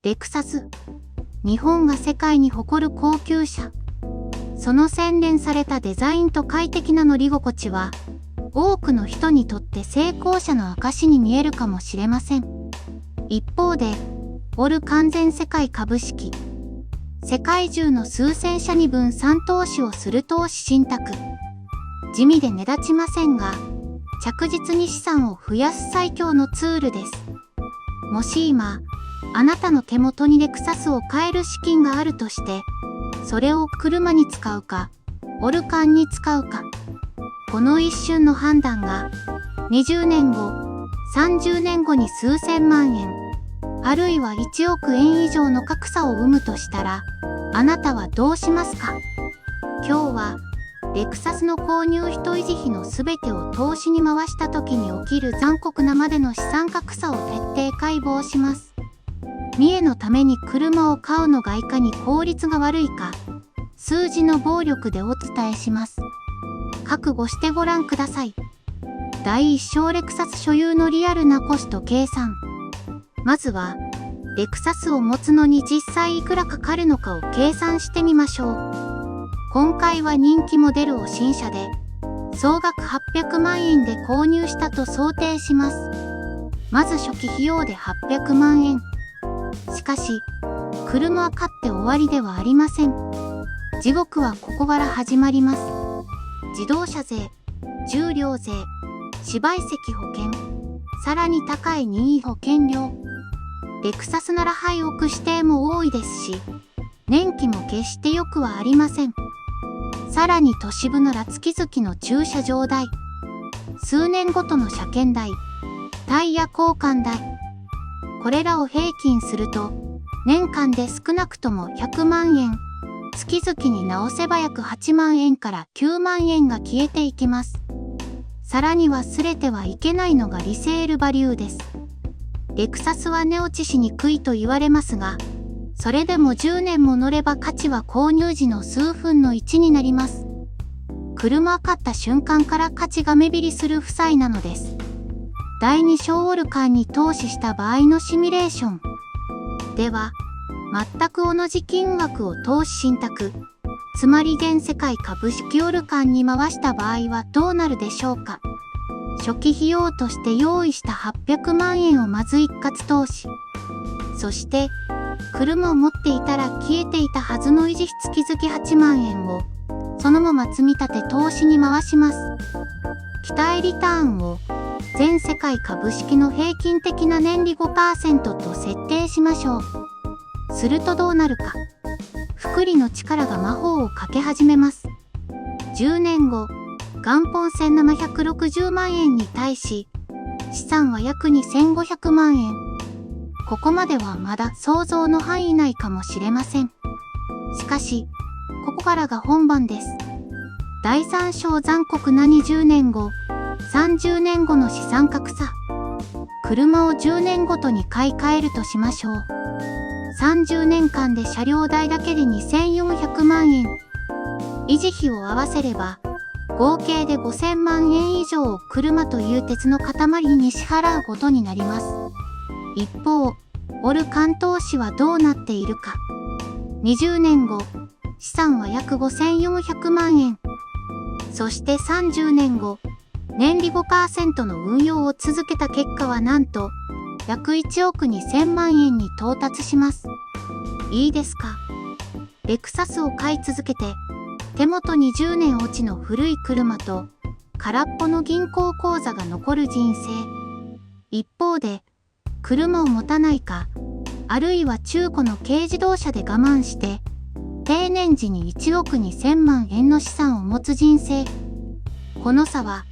レクサス。日本が世界に誇る高級車。その洗練されたデザインと快適な乗り心地は、多くの人にとって成功者の証に見えるかもしれません。一方で、オル完全世界株式。世界中の数千社に分散投資をする投資信託。地味で目立ちませんが、着実に資産を増やす最強のツールです。もし今、あなたの手元にレクサスを買える資金があるとして、それを車に使うか、オルカンに使うか。この一瞬の判断が、20年後、30年後に数千万円、あるいは1億円以上の格差を生むとしたら、あなたはどうしますか？今日は、レクサスの購入人維持費のすべてを投資に回した時に起きる残酷なまでの資産格差を徹底解剖します。見栄のために車を買うのがいかに効率が悪いか、数字の暴力でお伝えします。覚悟してご覧ください。第一章レクサス所有のリアルなコスト計算。まずは、レクサスを持つのに実際いくらかかるのかを計算してみましょう。今回は人気モデルを新車で、総額800万円で購入したと想定します。まず初期費用で800万円。しかし、車は買って終わりではありません。地獄はここから始まります。自動車税、重量税、自賠責保険、さらに高い任意保険料。レクサスなら廃屋指定も多いですし、年季も決して良くはありません。さらに都市部なら月々の駐車場代、数年ごとの車検代、タイヤ交換代。これらを平均すると、年間で少なくとも100万円、月々に直せば約8万円から9万円が消えていきます。さらに忘れてはいけないのがリセールバリューです。レクサスは値落ちしにくいと言われますが、それでも10年も乗れば価値は購入時の数分の1になります。車を買った瞬間から価値が目減りする負債なのです。第2章オルカンに投資した場合のシミュレーション。では、全く同じ金額を投資信託、つまり全世界株式オルカンに回した場合はどうなるでしょうか。初期費用として用意した800万円をまず一括投資。そして、車を持っていたら消えていたはずの維持費月々8万円を、そのまま積み立て投資に回します。期待リターンを、全世界株式の平均的な年利 5% と設定しましょう。するとどうなるか。複利の力が魔法をかけ始めます。10年後、元本1760万円に対し、資産は約2500万円。ここまではまだ想像の範囲内かもしれません。しかし、ここからが本番です。第3章残酷な20年後、30年後の資産格差。車を10年ごとに買い替えるとしましょう。30年間で車両代だけで2400万円。維持費を合わせれば、合計で5000万円以上を車という鉄の塊に支払うことになります。一方、オルカン投資はどうなっているか。20年後、資産は約5400万円。そして30年後、年利 5% の運用を続けた結果はなんと、約1億2000万円に到達します。いいですか？レクサスを買い続けて、手元に10年落ちの古い車と、空っぽの銀行口座が残る人生。一方で、車を持たないか、あるいは中古の軽自動車で我慢して、定年時に1億2000万円の資産を持つ人生。この差は、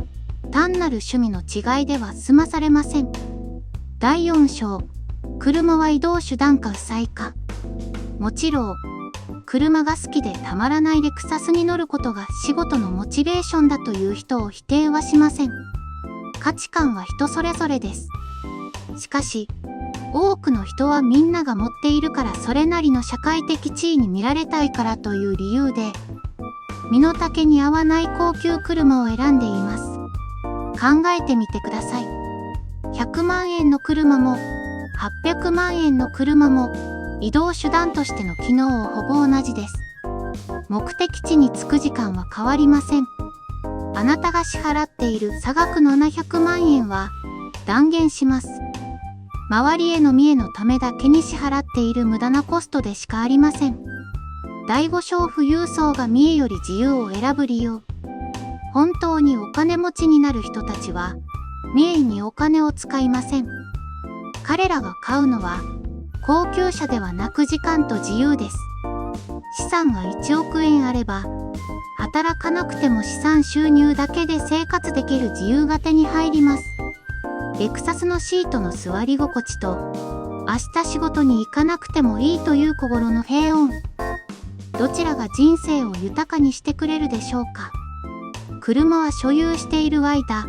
単なる趣味の違いでは済まされません。第4章、車は移動手段か負債か。もちろん、車が好きでたまらないレクサスに乗ることが仕事のモチベーションだという人を否定はしません。価値観は人それぞれです。しかし、多くの人はみんなが持っているからそれなりの社会的地位に見られたいからという理由で、身の丈に合わない高級車を選んでいます。考えてみてください。100万円の車も、800万円の車も、移動手段としての機能をほぼ同じです。目的地に着く時間は変わりません。あなたが支払っている差額700万円は断言します。周りへの見栄のためだけに支払っている無駄なコストでしかありません。第5章富裕層が見栄より自由を選ぶ理由。本当にお金持ちになる人たちは見栄にお金を使いません。彼らが買うのは高級車ではなく時間と自由です。資産が1億円あれば、働かなくても資産収入だけで生活できる自由が手に入ります。レクサスのシートの座り心地と、明日仕事に行かなくてもいいという心の平穏。どちらが人生を豊かにしてくれるでしょうか。車は所有している間、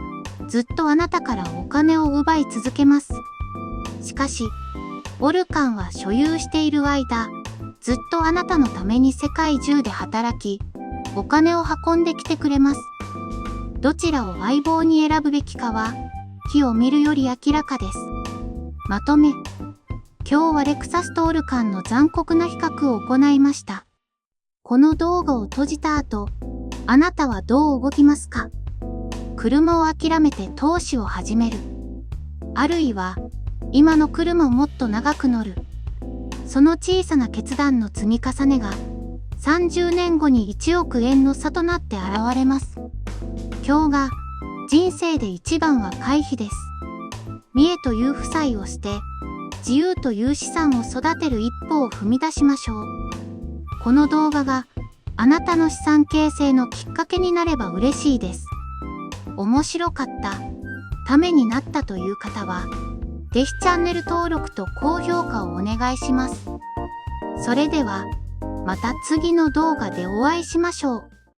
ずっとあなたからお金を奪い続けます。しかし、オルカンは所有している間、ずっとあなたのために世界中で働き、お金を運んできてくれます。どちらを相棒に選ぶべきかは、木を見るより明らかです。まとめ。今日はレクサスとオルカンの残酷な比較を行いました。この動画を閉じた後、あなたはどう動きますか？車を諦めて投資を始める。あるいは、今の車をもっと長く乗る。その小さな決断の積み重ねが、30年後に1億円の差となって現れます。今日が、人生で一番は回避です。見栄という負債を捨て、自由という資産を育てる一歩を踏み出しましょう。この動画が、あなたの資産形成のきっかけになれば嬉しいです。面白かった、ためになったという方は、ぜひチャンネル登録と高評価をお願いします。それでは、また次の動画でお会いしましょう。